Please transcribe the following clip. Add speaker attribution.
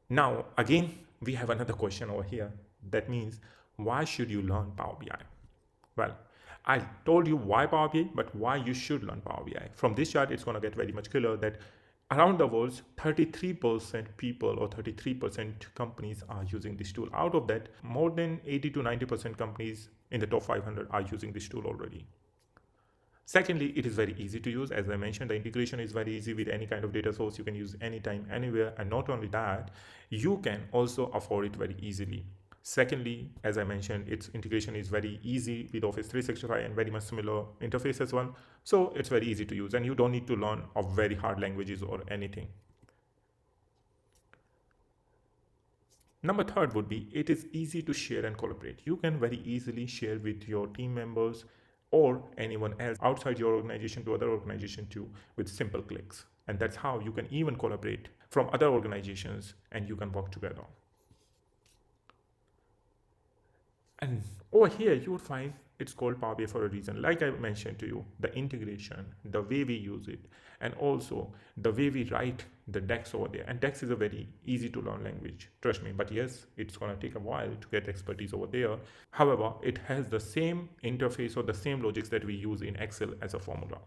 Speaker 1: Now, again, we have another question over here. That means, why should you learn Power BI? Well, I told you why Power BI, but why you should learn Power BI. From this chart, it's going to get very much clearer that around the world, 33% people or 33% companies are using this tool. Out of that, more than 80 to 90% companies in the top 500 are using this tool already. Secondly, it is very easy to use. As I mentioned, the integration is very easy with any kind of data source. You can use anytime, anywhere. And not only that, you can also afford it very easily. Secondly, as I mentioned, its integration is very easy with Office 365 and very much similar interface as well. So it's very easy to use and you don't need to learn of very hard languages or anything. Number third would be it is easy to share and collaborate. You can very easily share with your team members or anyone else outside your organization to other organization too with simple clicks. And that's how you can even collaborate from other organizations and you can work together. And over here, you would find it's called Power BI for a reason. Like I mentioned to you, the integration, the way we use it, and also the way we write the DEX over there. And DEX is a very easy to learn language, trust me. But yes, it's going to take a while to get expertise over there. However, it has the same interface or the same logics that we use in Excel as a formula.